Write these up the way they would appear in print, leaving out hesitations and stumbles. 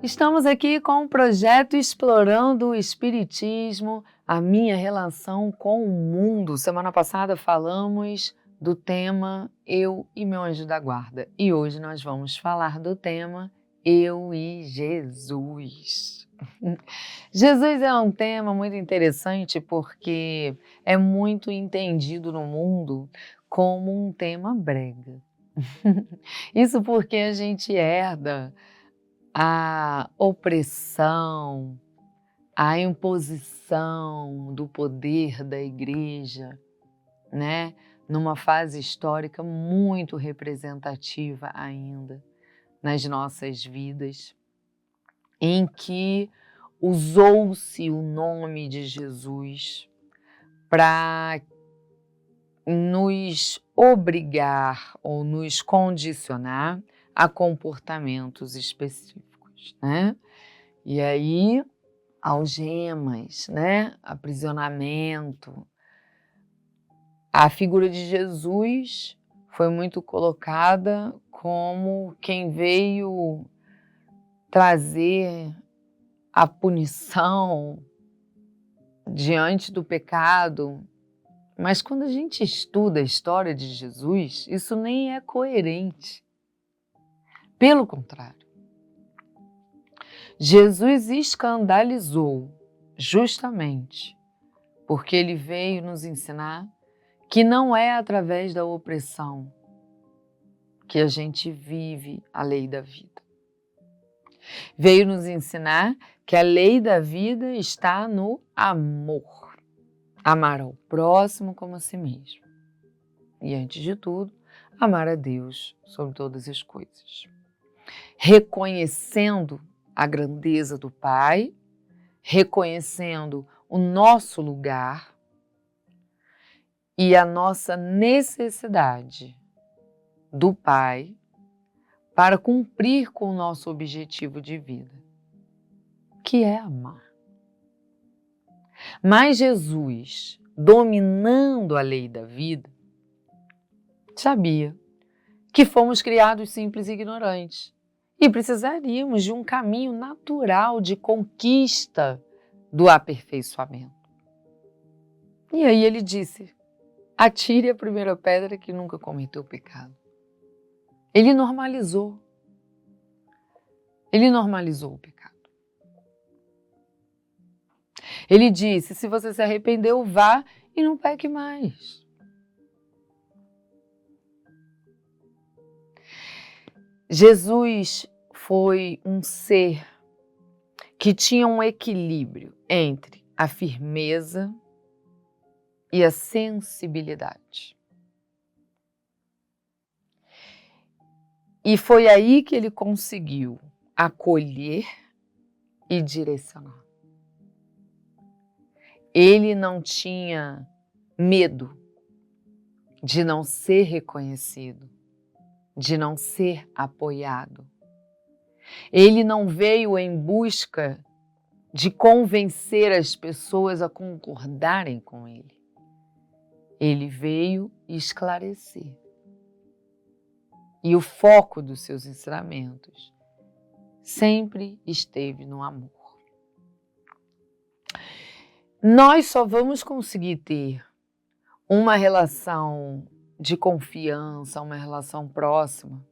Estamos aqui com o projeto Explorando o Espiritismo, a minha relação com o mundo. Semana passada falamos do tema Eu e meu anjo da guarda. E hoje nós vamos falar do tema Eu e Jesus. Jesus é um tema muito interessante porque é muito entendido no mundo como um tema brega. Isso porque a gente herda a opressão, a imposição do poder da igreja, né? Numa fase histórica muito representativa ainda nas nossas vidas, em que usou-se o nome de Jesus para nos obrigar ou nos condicionar a comportamentos específicos, né? E aí, algemas, né? Aprisionamento. A figura de Jesus foi muito colocada como quem veio trazer a punição diante do pecado. Mas quando a gente estuda a história de Jesus, isso nem é coerente. Pelo contrário, Jesus escandalizou justamente porque ele veio nos ensinar que não é através da opressão que a gente vive a lei da vida. Veio nos ensinar que a lei da vida está no amor. Amar ao próximo como a si mesmo. E antes de tudo, amar a Deus sobre todas as coisas. Reconhecendo a grandeza do Pai, reconhecendo o nosso lugar e a nossa necessidade do Pai para cumprir com o nosso objetivo de vida, que é amar. Mas Jesus, dominando a lei da vida, sabia que fomos criados simples e ignorantes e precisaríamos de um caminho natural de conquista do aperfeiçoamento. E aí ele disse: atire a primeira pedra que nunca cometeu pecado. Ele normalizou o pecado. Ele disse: se você se arrependeu, vá e não peque mais. Jesus foi um ser que tinha um equilíbrio entre a firmeza e a sensibilidade. E foi aí que ele conseguiu acolher e direcionar. Ele não tinha medo de não ser reconhecido, de não ser apoiado. Ele não veio em busca de convencer as pessoas a concordarem com ele. Ele veio esclarecer. E o foco dos seus ensinamentos sempre esteve no amor. Nós só vamos conseguir ter uma relação de confiança, uma relação próxima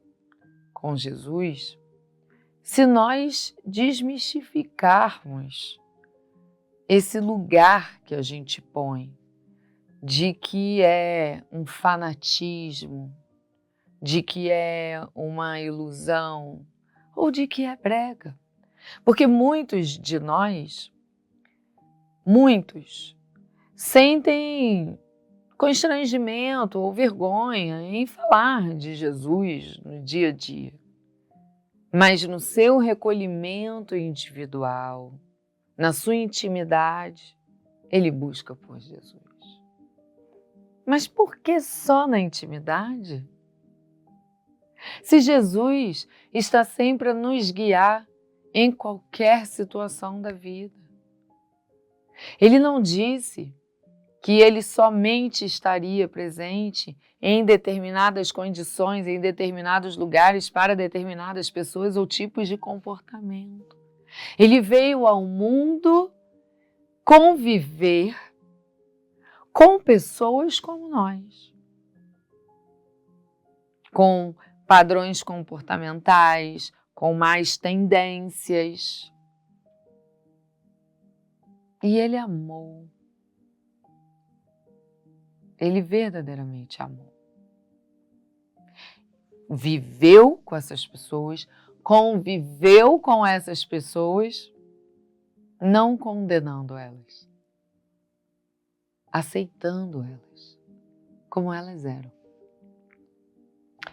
com Jesus, se nós desmistificarmos esse lugar que a gente põe de que é um fanatismo, de que é uma ilusão ou de que é brega. Porque muitos de nós, sentem constrangimento ou vergonha em falar de Jesus no dia a dia. Mas no seu recolhimento individual, na sua intimidade, ele busca por Jesus. Mas por que só na intimidade? Se Jesus está sempre a nos guiar em qualquer situação da vida. Ele não disse que ele somente estaria presente em determinadas condições, em determinados lugares, para determinadas pessoas ou tipos de comportamento. Ele veio ao mundo conviver com pessoas como nós, com padrões comportamentais, com mais tendências. E ele amou. Ele verdadeiramente amou. Viveu com essas pessoas, conviveu com essas pessoas, não condenando elas, aceitando elas como elas eram.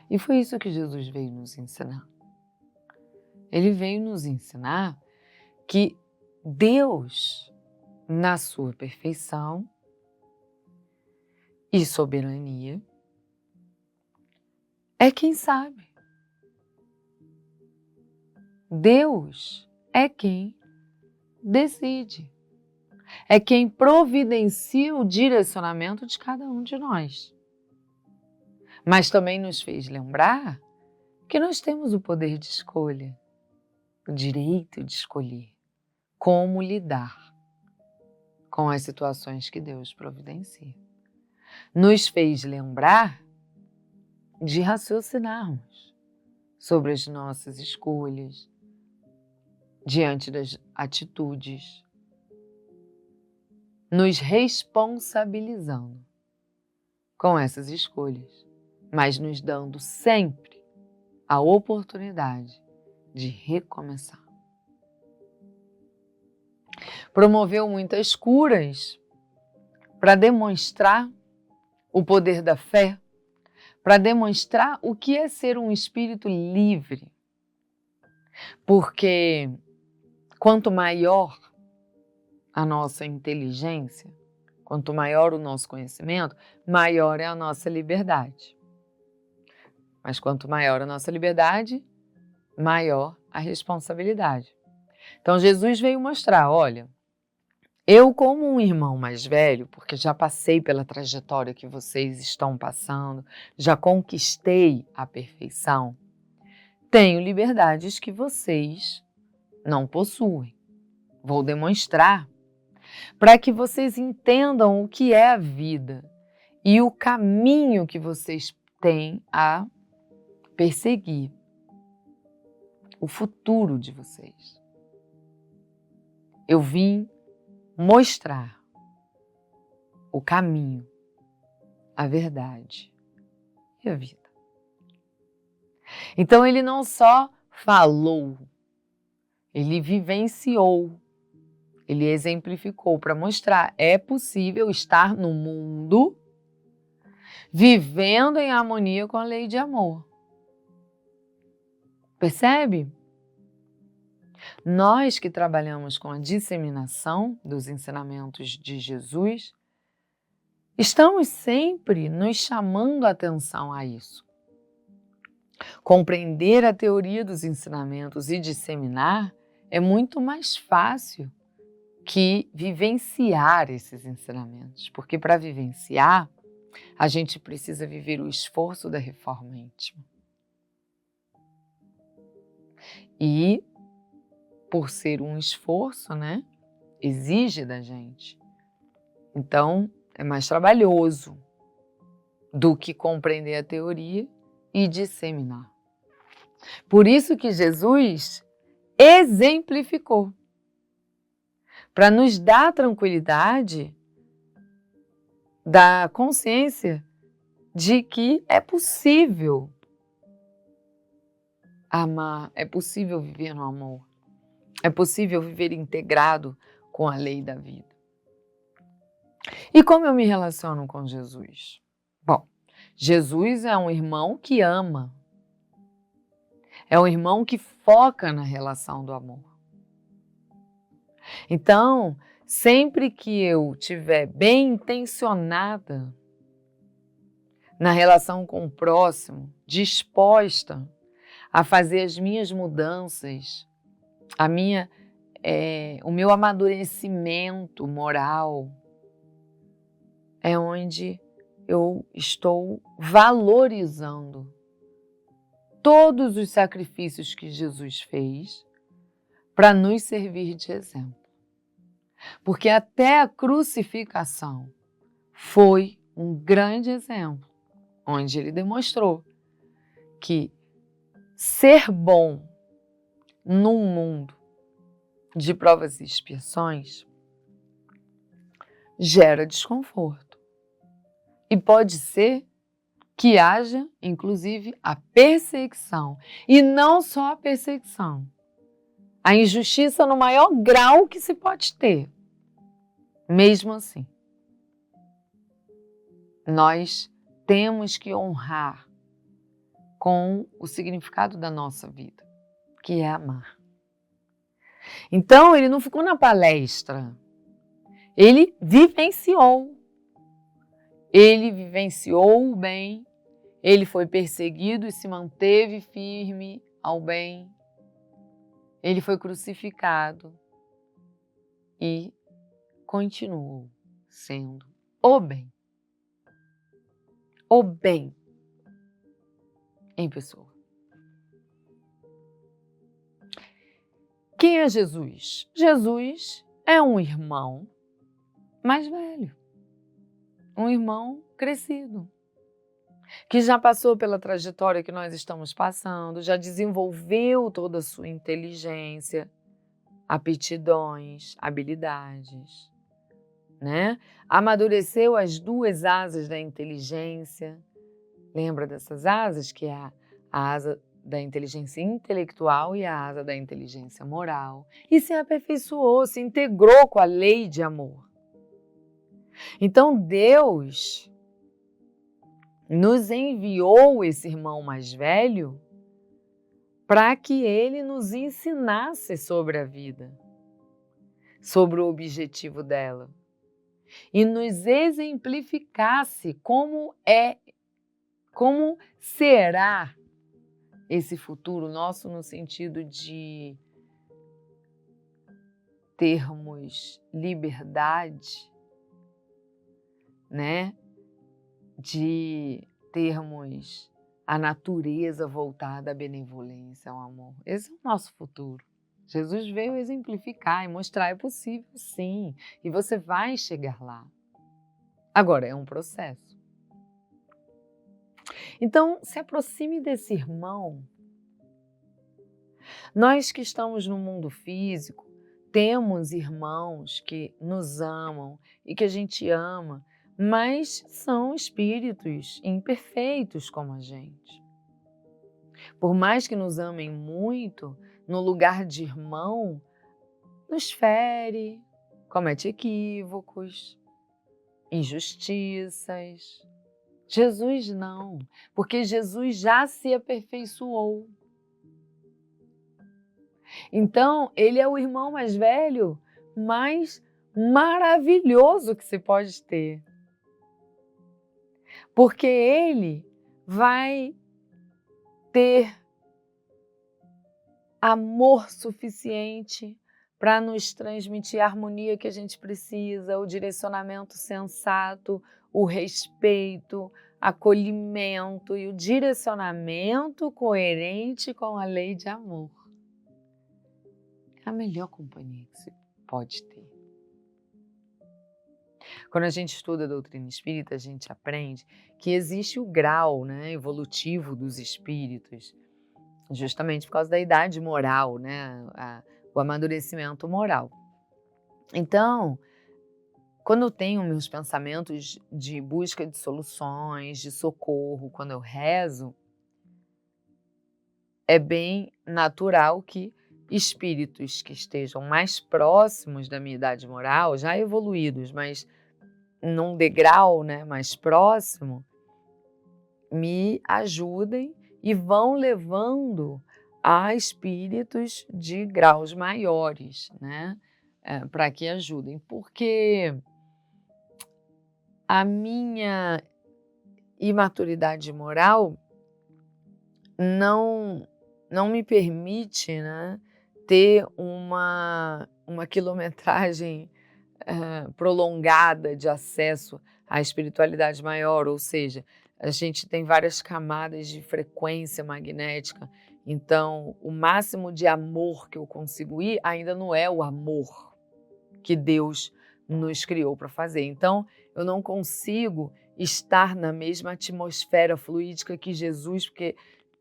E foi isso que Jesus veio nos ensinar. Ele veio nos ensinar que Deus, na sua perfeição e soberania, é quem sabe. Deus é quem decide. É quem providencia o direcionamento de cada um de nós. Mas também nos fez lembrar que nós temos o poder de escolha, o direito de escolher como lidar com as situações que Deus providencia. Nos fez lembrar de raciocinarmos sobre as nossas escolhas diante das atitudes, nos responsabilizando com essas escolhas, mas nos dando sempre a oportunidade de recomeçar. Promoveu muitas curas para demonstrar o poder da fé, para demonstrar o que é ser um espírito livre. Porque quanto maior a nossa inteligência, quanto maior o nosso conhecimento, maior é a nossa liberdade. Mas quanto maior a nossa liberdade, maior a responsabilidade. Então Jesus veio mostrar, olha, eu como um irmão mais velho, porque já passei pela trajetória que vocês estão passando, já conquistei a perfeição, tenho liberdades que vocês não possuem. Vou demonstrar para que vocês entendam o que é a vida e o caminho que vocês têm a perseguir, o futuro de vocês. Eu vim mostrar o caminho, a verdade e a vida. Então ele não só falou, ele vivenciou, ele exemplificou para mostrar é possível estar no mundo vivendo em harmonia com a lei de amor. Percebe? Nós que trabalhamos com a disseminação dos ensinamentos de Jesus, estamos sempre nos chamando a atenção a isso. Compreender a teoria dos ensinamentos e disseminar é muito mais fácil que vivenciar esses ensinamentos, porque para vivenciar, a gente precisa viver o esforço da reforma íntima. E, por ser um esforço, né, exige da gente. Então, é mais trabalhoso do que compreender a teoria e disseminar. Por isso que Jesus exemplificou, para nos dar tranquilidade da consciência de que é possível amar, é possível viver no amor, é possível viver integrado com a lei da vida. E como eu me relaciono com Jesus? Bom, Jesus é um irmão que ama, é um irmão que foca na relação do amor. Então, sempre que eu estiver bem intencionada na relação com o próximo, disposta a fazer as minhas mudanças, o meu amadurecimento moral, é onde eu estou valorizando todos os sacrifícios que Jesus fez para nos servir de exemplo. Porque até a crucificação foi um grande exemplo, onde ele demonstrou que ser bom num mundo de provas e expiações gera desconforto. E pode ser que haja, inclusive, a perseguição. E não só a perseguição. A injustiça no maior grau que se pode ter. Mesmo assim, nós temos que honrar com o significado da nossa vida, que é amar. Então, ele não ficou na palestra. Ele vivenciou. Ele vivenciou o bem. Ele foi perseguido e se manteve firme ao bem. Ele foi crucificado e continuou sendo o bem. O bem em pessoa. Quem é Jesus? Jesus é um irmão mais velho. Um irmão crescido. Que já passou pela trajetória que nós estamos passando, já desenvolveu toda a sua inteligência, aptidões, habilidades, né? Amadureceu as duas asas da inteligência. Lembra dessas asas? Que é a asa da inteligência intelectual e a asa da inteligência moral. E se aperfeiçoou, se integrou com a lei de amor. Então Deus nos enviou esse irmão mais velho para que ele nos ensinasse sobre a vida, sobre o objetivo dela e nos exemplificasse como será esse futuro nosso no sentido de termos liberdade, né? De termos a natureza voltada à benevolência, ao amor. Esse é o nosso futuro. Jesus veio exemplificar e mostrar, é possível sim, e você vai chegar lá. Agora, é um processo. Então, se aproxime desse irmão. Nós que estamos no mundo físico, temos irmãos que nos amam e que a gente ama, mas são espíritos imperfeitos como a gente. Por mais que nos amem muito, no lugar de irmão, nos fere, comete equívocos, injustiças. Jesus não, porque Jesus já se aperfeiçoou. Então, ele é o irmão mais velho, mais maravilhoso que se pode ter. Porque ele vai ter amor suficiente para nos transmitir a harmonia que a gente precisa, o direcionamento sensato, o respeito, acolhimento e o direcionamento coerente com a lei de amor. É a melhor companhia que se pode ter. Quando a gente estuda a doutrina espírita, a gente aprende que existe o grau, né, evolutivo dos espíritos, justamente por causa da idade moral, né, o amadurecimento moral. Então, quando eu tenho meus pensamentos de busca de soluções, de socorro, quando eu rezo, é bem natural que espíritos que estejam mais próximos da minha idade moral, já evoluídos, mas num degrau, né, mais próximo, me ajudem e vão levando a espíritos de graus maiores, né, para que ajudem. Porque a minha imaturidade moral não me permite, né, ter uma quilometragem prolongada de acesso à espiritualidade maior, ou seja, a gente tem várias camadas de frequência magnética, então o máximo de amor que eu consigo ir ainda não é o amor que Deus nos criou para fazer. Então eu não consigo estar na mesma atmosfera fluídica que Jesus, porque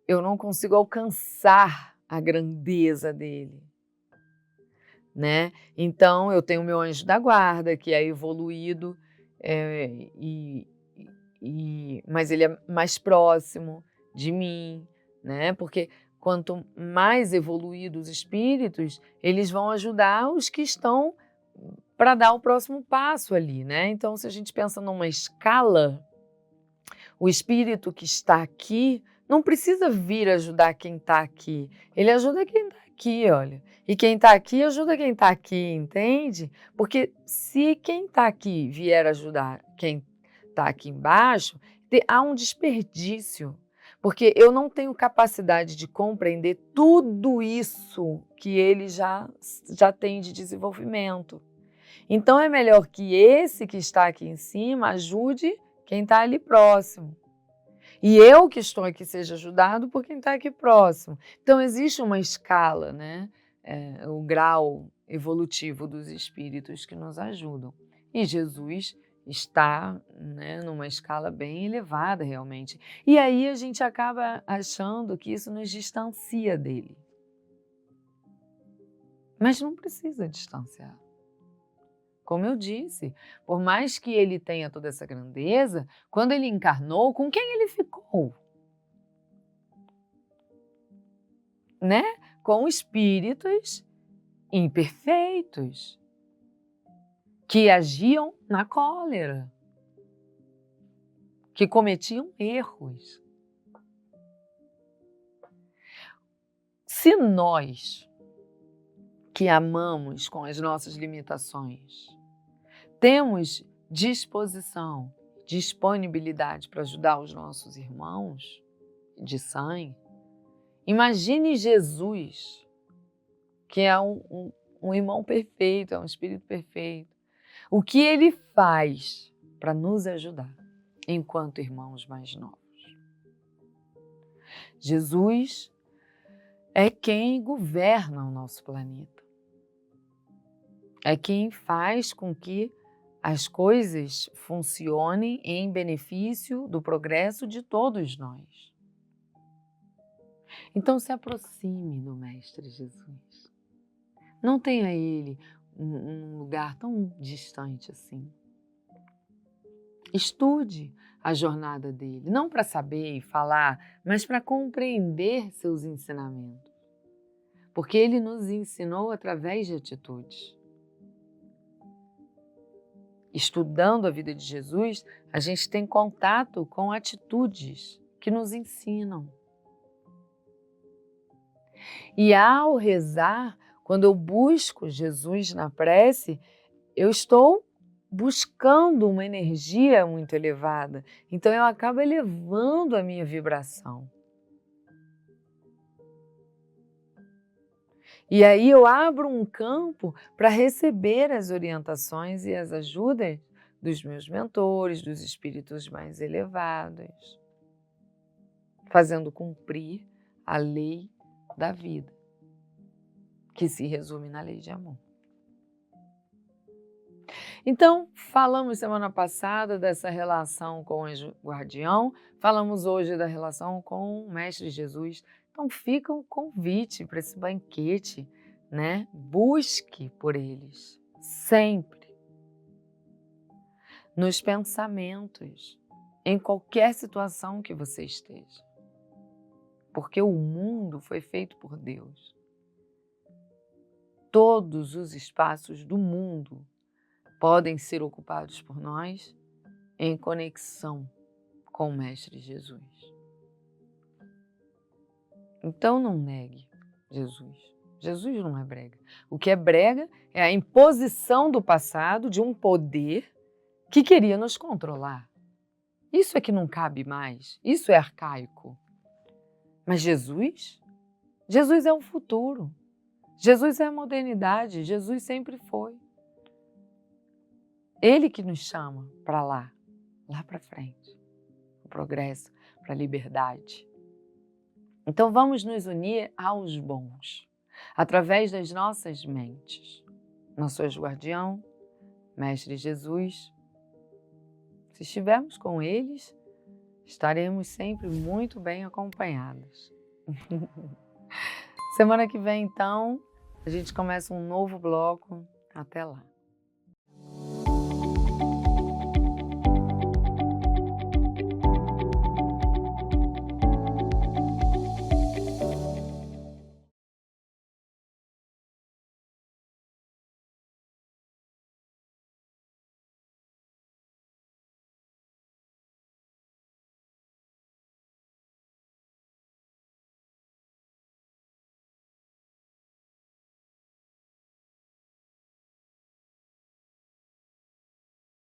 eu não consigo alcançar a grandeza dele, né? Então eu tenho meu anjo da guarda, que é evoluído, mas ele é mais próximo de mim, né? Porque quanto mais evoluídos os espíritos, eles vão ajudar os que estão para dar o próximo passo ali, né? Então, se a gente pensa numa escala, o espírito que está aqui não precisa vir ajudar quem está aqui. Ele ajuda quem está aqui, olha. E quem está aqui ajuda quem está aqui, entende? Porque se quem está aqui vier ajudar quem está aqui embaixo, há um desperdício. Porque eu não tenho capacidade de compreender tudo isso que ele já tem de desenvolvimento. Então é melhor que esse que está aqui em cima ajude quem está ali próximo. E eu que estou aqui seja ajudado por quem está aqui próximo. Então existe uma escala, né? O grau evolutivo dos espíritos que nos ajudam. E Jesus está, né, numa escala bem elevada realmente. E aí a gente acaba achando que isso nos distancia dele. Mas não precisa distanciar. Como eu disse, por mais que ele tenha toda essa grandeza, quando ele encarnou, com quem ele ficou? Né? Com espíritos imperfeitos, que agiam na cólera, que cometiam erros. Se nós, que amamos com as nossas limitações, temos disposição, disponibilidade para ajudar os nossos irmãos de sangue, imagine Jesus, que é um irmão perfeito, é um espírito perfeito. O que ele faz para nos ajudar enquanto irmãos mais novos? Jesus é quem governa o nosso planeta. É quem faz com que as coisas funcionem em benefício do progresso de todos nós. Então se aproxime do Mestre Jesus. Não tenha ele um lugar tão distante assim. Estude a jornada dele, não para saber e falar, mas para compreender seus ensinamentos. Porque ele nos ensinou através de atitudes. Estudando a vida de Jesus, a gente tem contato com atitudes que nos ensinam. E ao rezar, quando eu busco Jesus na prece, eu estou buscando uma energia muito elevada. Então eu acabo elevando a minha vibração. E aí eu abro um campo para receber as orientações e as ajudas dos meus mentores, dos espíritos mais elevados, fazendo cumprir a lei da vida, que se resume na lei de amor. Então, falamos semana passada dessa relação com o anjo guardião, falamos hoje da relação com o Mestre Jesus. Então fica um convite para esse banquete, né? Busque por eles, sempre. Nos pensamentos, em qualquer situação que você esteja. Porque o mundo foi feito por Deus. Todos os espaços do mundo podem ser ocupados por nós em conexão com o Mestre Jesus. Então não negue Jesus. Jesus não é brega. O que é brega é a imposição do passado de um poder que queria nos controlar. Isso é que não cabe mais. Isso é arcaico. Mas Jesus? Jesus é o futuro. Jesus é a modernidade. Jesus sempre foi. Ele que nos chama para lá para frente. progresso, para a liberdade. Então vamos nos unir aos bons, através das nossas mentes. Nosso anjo guardião, Mestre Jesus. Se estivermos com eles, estaremos sempre muito bem acompanhados. Semana que vem, então, a gente começa um novo bloco. Até lá!